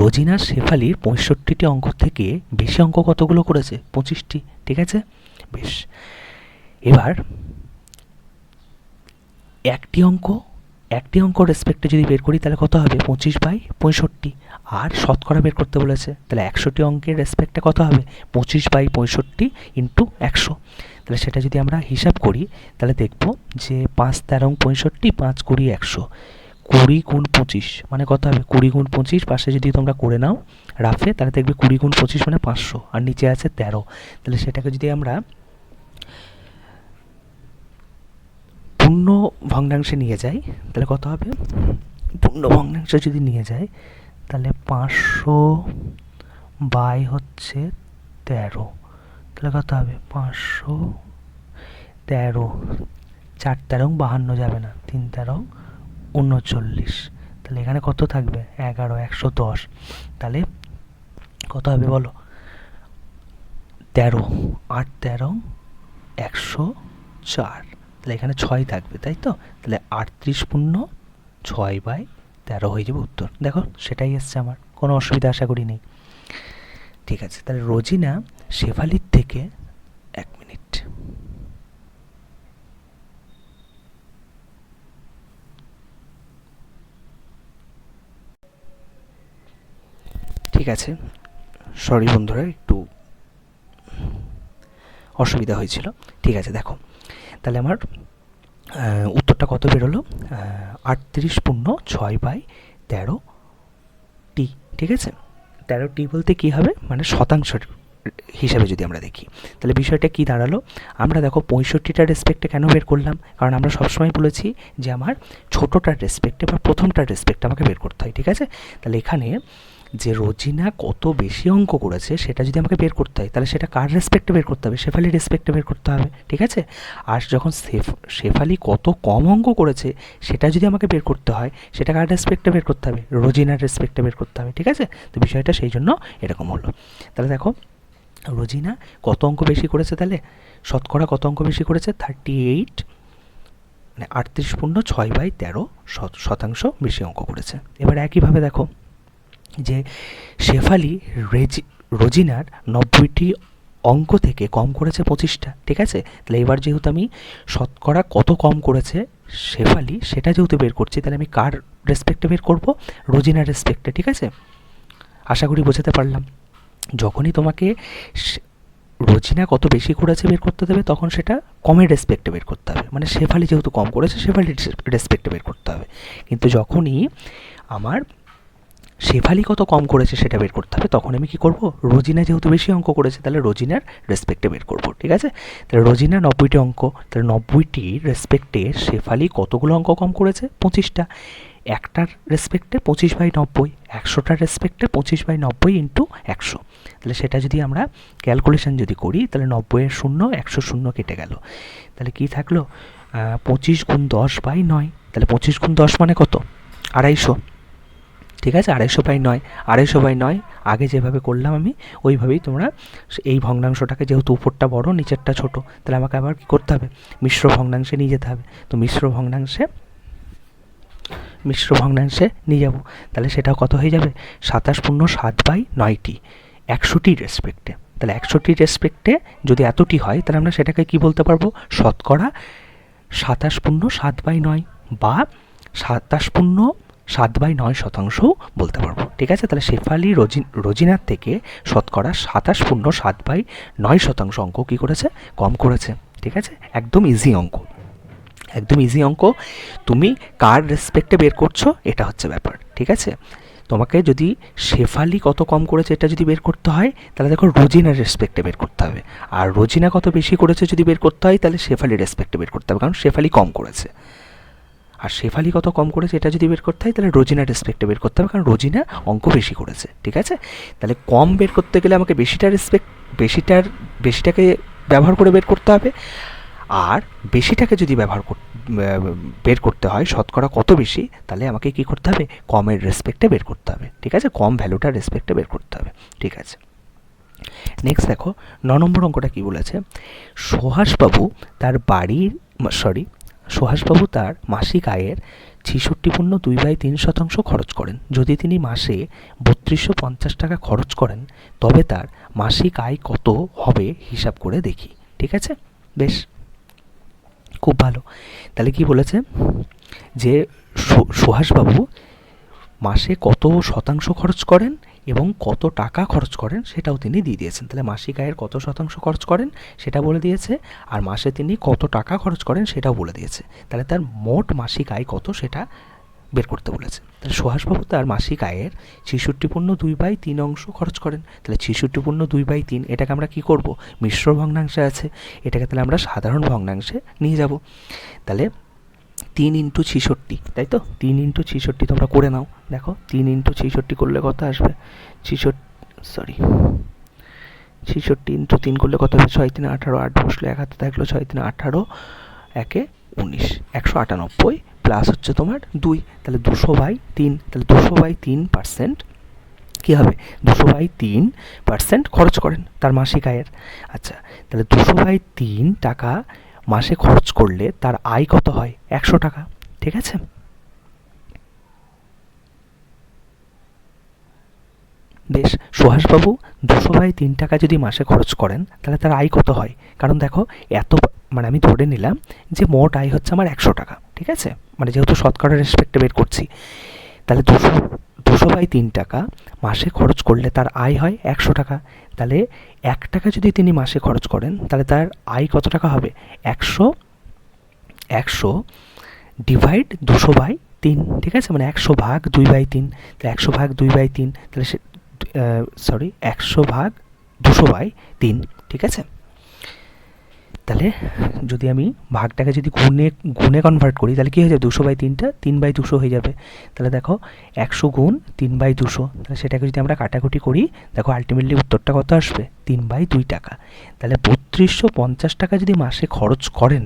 রোজিনা শেফালির 65টি অঙ্ক থেকে বেশি অঙ্ক কতগুলো করেছে? 25টি, ঠিক আছে। বেশ, এবার একটি অঙ্ক রেসপেক্টে যদি বের করি তাহলে কত হবে? 25/65। আর শতকরা বের করতে বলেছে, তাহলে 100টি অঙ্কের রেসপেক্টে কত হবে? 25/65 ইন্টু 100। তাহলে সেটা যদি আমরা হিসাব করি তাহলে দেখব যে 5 13 65, 5 20 100, 20 গুণ 25 মানে কত হবে? 20 গুণ 25 পাশে যদি তোমরা করে নাও রাফে, তাহলে দেখবে 20 গুণ 25 মানে 500, আর নিচে আছে 13। তাহলে সেটাকে যদি আমরা পূর্ণ ভগ্নাংশে নিয়ে যাই তাহলে কত হবে, পূর্ণ ভগ্নাংশে যদি নিয়ে যাই তাহলে 500 বাই হচ্ছে 13, তাহলে কত হবে 513, 4 13 52 যাবে না, 3 13 39, তাহলে এখানে কত থাকবে 11 110, তাহলে কত হবে বলো 13 8 13 104, তাহলে এখানে 6 থাকবে তাই তো, তাহলে 38 পূর্ণ 6/13 হয়ে যাবে উত্তর। দেখো সেটাই এসছে আমার, কোনো অসুবিধা আশা করি নেই। ঠিক আছে, তাহলে রোজিনা শেফালির থেকে 1 মিনিট, ঠিক আছে সরি বন্ধুরা একটু অসুবিধা হয়েছিল। ঠিক আছে দেখো তাহলে আমার উত্তরটা কত বেরোলো, 38 পূর্ণ 6/13 টি। ঠিক আছে, 13 টি বলতে কী হবে, মানে শতাংশের হিসাবে যদি আমরা দেখি তাহলে বিষয়টা কি দাঁড়ালো, আমরা দেখো 65টার রেসপেক্টে কেন বের করলাম, কারণ আমরা সবসময় বলেছি যে আমার ছোটোটার রেসপেক্টে বা প্রথমটার রেসপেক্টে আমাকে বের করতে হয়। ঠিক আছে, তাহলে এখানে যে রোজিনা কত বেশি অঙ্ক করেছে সেটা যদি আমাকে বের করতে হয় তাহলে সেটা কার রেসপেক্টে বের করতে হবে, শেফালির রেসপেক্টে বের করতে হবে। ঠিক আছে, আর যখন শেফালি কত কম অঙ্ক করেছে সেটা যদি আমাকে বের করতে হয় সেটা কার রেসপেক্টে বের করতে হবে, রোজিনার রেসপেক্টে বের করতে হবে। ঠিক আছে, তো বিষয়টা সেই জন্য এরকম হলো। তাহলে দেখো রোজিনা কত অঙ্ক বেশি করেছে, তাহলে শতকরা কত অঙ্ক বেশি করেছে, 38, মানে 38 পূর্ণ 6/13 শতাংশ বেশি অঙ্ক করেছে। এবার একইভাবে দেখো যে শেফালি রোজিনার 90টি অঙ্ক থেকে কম করেছে 25টা। ঠিক আছে, তাহলে এবার যেহেতু আমি শতকরা কত কম করেছে শেফালি সেটা যেহেতু বের করছি তাহলে আমি কার রেসপেক্টে বের করব, রোজিনার রেসপেক্টে। ঠিক আছে, আশা করি বোঝাতে পারলাম। যখনই তোমাকে রোজিনা কত বেশি করেছে বের করতে দেবে তখন সেটা কমের রেসপেক্টে বের করতে হবে, মানে শেফালি যেহেতু কম করেছে শেফালির রেসপেক্টে বের করতে হবে। কিন্তু যখনই আমার শেফালি কত কম করেছে সেটা বের করতে হবে তখন আমি কি করব, রোজিনা যেহেতু বেশি অঙ্ক করেছে তাহলে রোজিনার রেসপেক্টে বের করব। ঠিক আছে, তাহলে রোজিনা 90টি অঙ্ক, তাহলে 90টি রেসপেক্টে শেফালি কতগুলো অঙ্ক কম করেছে, 25টা। একটার রেসপেক্টে 25/90, 100টার রেসপেক্টে 25/90 ইন্টু 100, তাহলে সেটা যদি আমরা ক্যালকুলেশন যদি করি তাহলে 90-এর 0 100 0 কেটে গেল, তাহলে কি থাকলো 25 × 10/9, তাহলে 25 × 10 মানে কত 250। ঠিক আছে, 250/9, 250/9 আগে যেভাবে করলাম আমি ওইভাবেই তোমরা এই ভগ্নাংশটাকে, যেহেতু উপরটা বড় নিচেরটা ছোট, তাহলে আমাকে আবার কী করতে হবে, মিশ্র ভগ্নাংশে নিয়ে যেতে হবে। তো মিশ্র ভগ্নাংশে নিয়ে যাব, তাহলে সেটাও কত হয়ে যাবে 27 পূর্ণ 7/9টি, 100টির রেসপেক্টে। তাহলে 100টির রেসপেক্টে যদি এতটি হয় তাহলে আমরা সেটাকে কি বলতে পারবো, শতকরা 27 পূর্ণ 7/9 বা 27 পূর্ণ 7/9 শতাংশও বলতে পারবো। ঠিক আছে, তাহলে শেফালি রোজিনার থেকে শতকরা 27 পূর্ণ 7/9 শতাংশ অঙ্ক কী করেছে, কম করেছে। ঠিক আছে, একদম ইজি অঙ্ক, একদম ইজি অঙ্ক। তুমি কার রেসপেক্টে বের করছো এটা হচ্ছে ব্যাপার। ঠিক আছে, তোমাকে যদি শেফালি কত কম করেছে এটা যদি বের করতে হয় তাহলে দেখো রোজিনার রেসপেক্টে বের করতে হবে, আর রোজিনা কত বেশি করেছে যদি বের করতে হয় তাহলে শেফালির রেসপেক্টে বের করতে হবে, কারণ শেফালি কম করেছে। আর শেফালি কত কম করেছে এটা যদি বের করতে হয় তাহলে রোজিনার রেসপেক্টে বের করতে হবে, কারণ রোজিনা অঙ্ক বেশি করেছে। ঠিক আছে, তাহলে কম বের করতে গেলে আমাকে বেশিটাকে ব্যবহার করে বের করতে হবে, আর বেশিটাকে যদি বের করতে হয় শতকরা কত বেশি তাহলে আমাকে কি করতে হবে, কমের রেসপেক্টে বের করতে হবে। ঠিক আছে, কম ভ্যালুটার রেসপেক্টে বের করতে হবে। ঠিক আছে, নেক্সট দেখো 9 নম্বর অঙ্কটা কি বলেছে, সুহাসবাবু তার মাসিক আয়ের 66 পূর্ণ 2/3 শতাংশ খরচ করেন। যদি তিনি মাসে 3250 টাকা খরচ করেন তবে তার মাসিক আয় কত হবে হিসাব করে দেখি। ঠিক আছে, বেশ খুব ভালো। তাহলে কি বলেছে যে সুহাসবাবু মাসে কত শতাংশ খরচ করেন এবং কত টাকা খরচ করেন সেটাও তিনি দিয়ে দিয়েছেন। তাহলে মাসিক আয়ের কত শতাংশ খরচ করেন সেটা বলে দিয়েছে, আর মাসে তিনি কত টাকা খরচ করেন সেটাও বলে দিয়েছে। তাহলে তার মোট মাসিক আয় কত সেটা বের করতে বলেছে। তাহলে সুহাসবাবু তার মাসিক আয়ের 66 পূর্ণ 2/3 অংশ খরচ করেন। তাহলে 66 পূর্ণ 2/3 এটাকে আমরা কি করব, মিশ্র ভগ্নাংশে আছে, এটাকে তাহলে আমরা সাধারণ ভগ্নাংশে নিয়ে যাব। তাহলে 3 × 66, তাই তো? 3 × 66 তোমরা করে নাও। দেখো 3 × 66 করলে কত আসবে? 66 × 3 করলে কত হবে? 6 × 3 = 18, 8 বসলে 1 হাতে থাকলো, 6 × 3 = 18, 1 = 19, 198 প্লাস হচ্ছে তোমার 2, তাহলে 200/3, তাহলে 200/3% কী হবে? 200/3% খরচ করেন তার মাসিক আয়ের। আচ্ছা, তাহলে 200/3 টাকা মাসে খরচ করলে তার আয় কত হয়? 100 টাকা। ঠিক আছে? বেশ, সুহাসবাবু 200/3 টাকা যদি মাসে খরচ করেন তাহলে তার আয় কত হয়? কারণ দেখো এত, মানে আমি ধরে নিলাম যে মোট আয় হচ্ছে আমার 100 টাকা। ঠিক আছে? মানে যেহেতু শতকরার রেসপেক্টে বের করছি, তাহলে 200/3 টাকা মাসে খরচ করলে তার আয় হয় 100 টাকা। তাহলে 1 টাকা যদি তিনি মাসে খরচ করেন তাহলে তার আয় কত টাকা হবে? 100 ডিভাইড 200/3। ঠিক আছে? মানে 100/2/3, তাহলে 100/2/3, তাহলে সে 100/200/3। ঠিক আছে? তাহলে যদি আমি ভাগটাকে যদি গুণে কনভার্ট করি তাহলে কী হয়ে যাবে? 200/3টা 3/200 হয়ে যাবে। তাহলে দেখো 100 গুণ 3/200, তাহলে সেটাকে যদি আমরা কাটাকুটি করি, দেখো আলটিমেটলি উত্তরটা কত আসবে? 3/2 টাকা। তাহলে 3250 টাকা যদি মাসে খরচ করেন,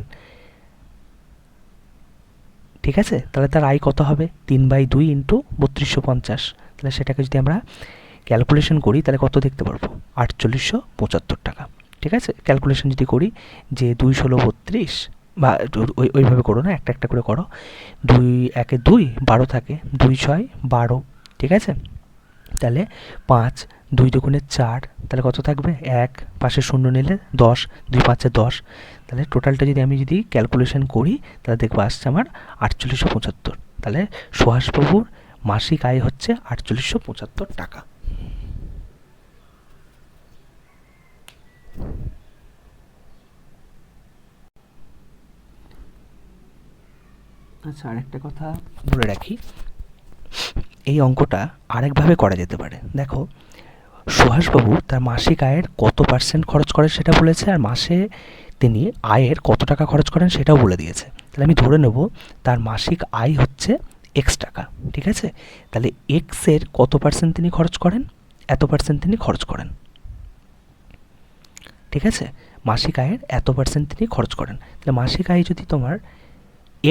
ঠিক আছে, তাহলে তার আয় কত হবে? 3/2 × 3250। তাহলে সেটাকে যদি আমরা ক্যালকুলেশন করি তাহলে কত দেখতে পারবো? 4875 টাকা। ঠিক আছে? ক্যালকুলেশন যদি করি যে 2 × 16 = 32, বা ওইভাবে করো না, একটা একটা করে করো। 2 × 1 = 2, 12 থাকে, 2 × 6 = 12। ঠিক আছে? তাহলে 5, 2 × 2 = 4, তাহলে কত থাকবে? 1, পাশে শূন্য নিলে 10, 2 × 5 = 10। তাহলে টোটালটা যদি আমি ক্যালকুলেশন করি তাহলে দেখবো আসছে আমার 4875। তাহলে সুহাসবাবুর মাসিক আয় হচ্ছে 4875 টাকা। আচ্ছা, আরেকটা কথা বলে রাখি, এই অঙ্কটা আরেকভাবে করা যেতে পারে। দেখো সুহাসবাবু তার মাসিক আয়ের কত % খরচ করে সেটা বলেছে, আর মাসে তিনি আয়ের কত টাকা খরচ করেন সেটাও বলে দিয়েছে। তাহলে আমি ধরে নেব তার মাসিক আয় হচ্ছে x টাকা। ঠিক আছে? তাহলে x এর কত % তিনি খরচ করেন? এত % তিনি খরচ করেন। ঠিক আছে? মাসিক আয়ের এত % তিনি খরচ করেন। তাহলে মাসিক আয় যদি তোমার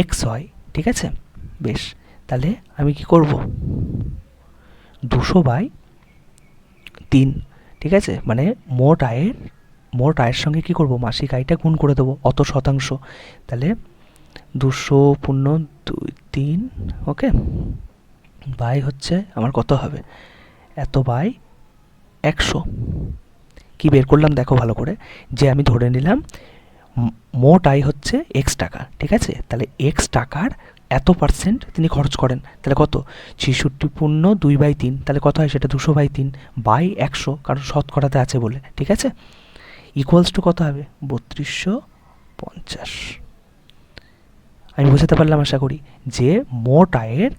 x হয়, ঠিক আছে, বেশ, তাহলে আমি কি করব? 200/3। ঠিক আছে? মানে মোট আয়ের সঙ্গে কি করব? মাসিক আয়টা গুণ করে দেবো, অত শতাংশ। তাহলে 200/3, ওকে, বাই হচ্ছে আমার কত হবে? এত/100। কি বের করলাম দেখো ভালো করে, যে আমি ধরে নিলাম মোট আয় হচ্ছে x টাকা। ঠিক আছে? তাহলে x টাকার এত % তিনি খরচ করেন, তাহলে কত? 66/2/3, তাহলে কত হয় সেটা? 200/3/100, কারণ শতকরাতে আছে বলে। ঠিক আছে? ইকুয়ালস টু কত হবে? 3250। আমি বোঝাতে পারলাম আশা করি, যে মোট আয়ের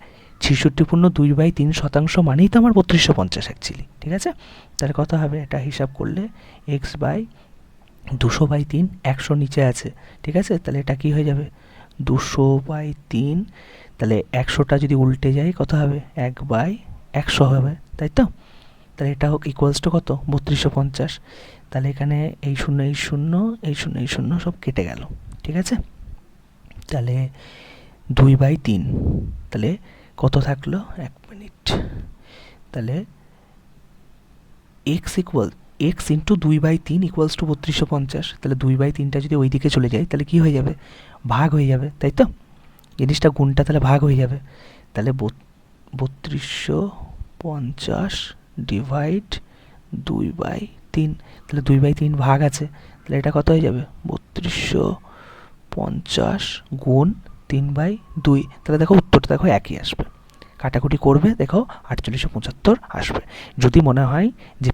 66.2/3% মানেই তো আমার 3250 অ্যাকচুয়ালি। ঠিক আছে? তাহলে কত হবে? এটা হিসাব করলে x/200/3, 100 নিচে আছে। ঠিক আছে? তাহলে এটা কি হয়ে যাবে? 200/3, তাহলে 100টা যদি উল্টে যায় কত হবে? 1/100 হবে, তাই তো? তাহলে এটা হোক ইকুয়ালস টু কত? 3250। তাহলে এখানে এই শূন্য এই শূন্য, এই শূন্য এই শূন্য সব কেটে গেল। ঠিক আছে? তাহলে 2/3, তাহলে কত থাকলো? 1 মিনিট। তাহলে x × 2/3 ইকুয়ালস টু 3250। তাহলে 2/3টা যদি ওই দিকে চলে যায় তাহলে কি হয়ে যাবে? ভাগ হয়ে যাবে, তাই তো? জিনিসটা গুণটা তাহলে ভাগ হয়ে যাবে। তাহলে 3250 ডিভাইড 2/3, তাহলে 2/3 ভাগ আছে, তাহলে এটা কত হয়ে যাবে? 3250 গুণ 3/2। তাহলে দেখো উত্তরটা দেখো একই আসবে। কাটাকুটি করবে, দেখো 4875 আসবে। যদি মনে হয় যে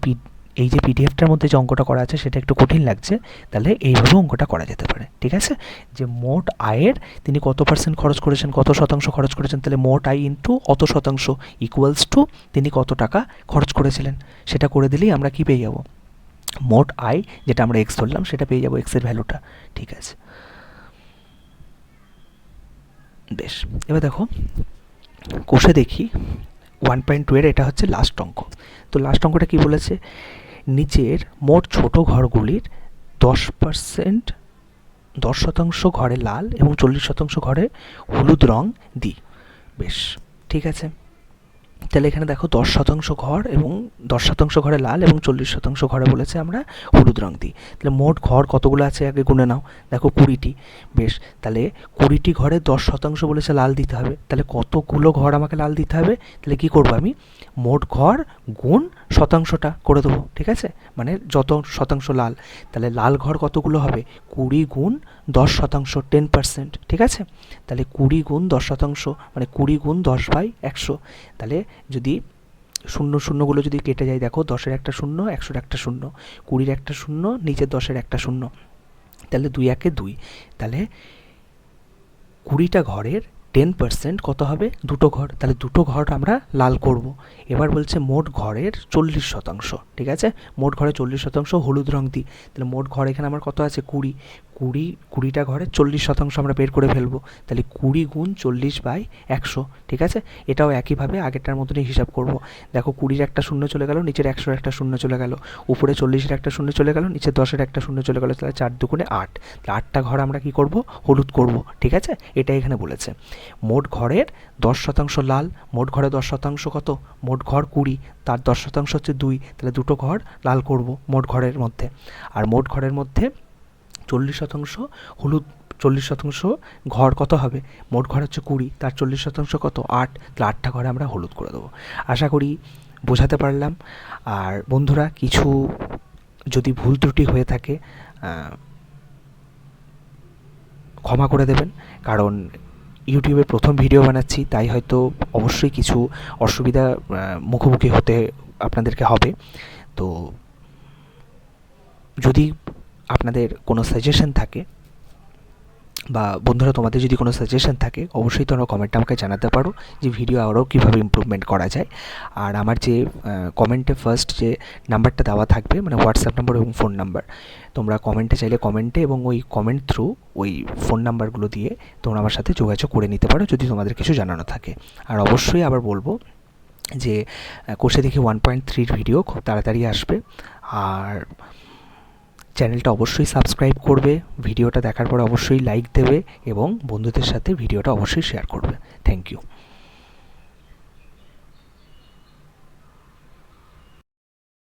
এই যে পিডিএফটার মধ্যে যে অঙ্কটা করা আছে সেটা একটু কঠিন লাগছে, তাহলে এইভাবে অঙ্কটা করা যেতে পারে। ঠিক আছে? যে মোট আয়ের তিনি কত % খরচ করেছেন, কত শতাংশ খরচ করেছেন, তাহলে মোট আয় ইন্টু অত শতাংশ ইকুয়ালস টু তিনি কত টাকা খরচ করেছিলেন। সেটা করে দিলেই আমরা কি পেয়ে যাব? মোট আয়, যেটা আমরা এক্স ধরলাম, সেটা পেয়ে যাব, এক্সের ভ্যালুটা। ঠিক আছে? বেশ, এবার দেখো কোষে দেখি 1.2 এর এটা হচ্ছে লাস্ট অঙ্ক। তো লাস্ট অঙ্কটা কী বলেছে, নিচের মোট ছোট ঘরগুলির 10% ঘরে লাল এবং 40% ঘরে হলুদ রং দিই। বেশ, ঠিক আছে। তাহলে এখানে দেখো 10% ঘর এবং 10% ঘরে লাল এবং 40% ঘরে বলেছে আমরা হলুদ রং দিই। তাহলে মোট ঘর কতগুলো আছে আগে গুনে নাও, দেখো 20টি। বেশ, তাহলে 20টি ঘরে 10% বলেছে লাল দিতে হবে, তাহলে কতগুলো ঘর আমাকে লাল দিতে হবে? তাহলে কি করব আমি, মোট ঘর গুণ শতাংশটা করে দেবো, ঠিক আছে, মানে যত শতাংশ লাল, তাহলে লাল ঘর কতগুলো হবে, 20 গুণ 10%, 10%, ঠিক আছে। তাহলে 20 গুণ 10%, মানে 20 গুণ 10/100। তাহলে যদি শূন্য শূন্যগুলো যদি কেটে যায়, দেখো 10-এর একটা শূন্য, 100-এর একটা শূন্য, 20-এর একটা শূন্য, নিচে 10-এর একটা শূন্য, তাহলে 2 একে 2। তাহলে 20টা ঘরের 10% কত হবে, দুটো ঘর, তাহলে দুটো ঘর আমরা লাল করব। এবার বলছে মোট ঘরের 40%, ঠিক আছে, মোট ঘরে 40% হলুদ রং দিই। তাহলে মোট ঘর এখানে আমার কত আছে, 20টা ঘরের 40% আমরা বের করে ফেলবো। তাহলে 20 গুণ 40/100, ঠিক আছে। এটাও একইভাবে আগেরটার মতনই হিসাব করব। দেখো 20-এর একটা শূন্য চলে গেল, নিচের 100-এর একটা শূন্য চলে গেল, উপরে 40-এর একটা শূন্য চলে গেল, নিচে 10-এর একটা শূন্য চলে গেল, তাহলে 4 দুগুণে 8। তাহলে 8টা ঘর আমরা কি করব, হলুদ করব, ঠিক আছে। এটাই এখানে বলেছে। মোট ঘরের 10% লাল, মোট ঘরে 10% কত, মোট ঘর 20, তার 10% হচ্ছে 2, তাহলে দুটো ঘর লাল করব মোট ঘরের মধ্যে। আর মোট ঘরের মধ্যে 40% হলুদ, 40% ঘর কত হবে, মোট ঘর হচ্ছে 20, তার 40% কত, 8, তাহলে 8টা ঘরে আমরা হলুদ করে দেবো। আশা করি বোঝাতে পারলাম। আর বন্ধুরা, কিছু যদি ভুল ত্রুটি হয়ে থাকে ক্ষমা করে দেবেন, কারণ ইউটিউবে প্রথম ভিডিও বানাচ্ছি, তাই হয়তো অবশ্যই কিছু অসুবিধা মুখোমুখি হতে আপনাদেরকে হবে। তো যদি আপনাদের কোনো সাজেশন থাকে, বা বন্ধুরা তোমাদের যদি কোনো সাজেশন থাকে, অবশ্যই তোমরা কমেন্টে আমাকে জানাতে পারো যে ভিডিও আরও কীভাবে ইমপ্রুভমেন্ট করা যায়। আর আমার যে কমেন্টে ফার্স্ট যে নাম্বারটা দেওয়া থাকবে, মানে হোয়াটসঅ্যাপ নাম্বার এবং ফোন নাম্বার, তোমরা কমেন্টে চাইলে কমেন্টে, এবং ওই কমেন্ট থ্রু ওই ফোন নাম্বারগুলো দিয়ে তোমরা আমার সাথে যোগাযোগ করে নিতে পারো যদি তোমাদের কিছু জানানো থাকে। আর অবশ্যই আবার বলবো যে কোষে দেখি 1.3 ভিডিও খুব তাড়াতাড়ি আসবে। আর চ্যানেলটা অবশ্যই সাবস্ক্রাইব করবে, ভিডিওটা দেখার পর অবশ্যই লাইক দেবে এবং বন্ধুদের সাথে ভিডিওটা অবশ্যই শেয়ার করবে। Thank you.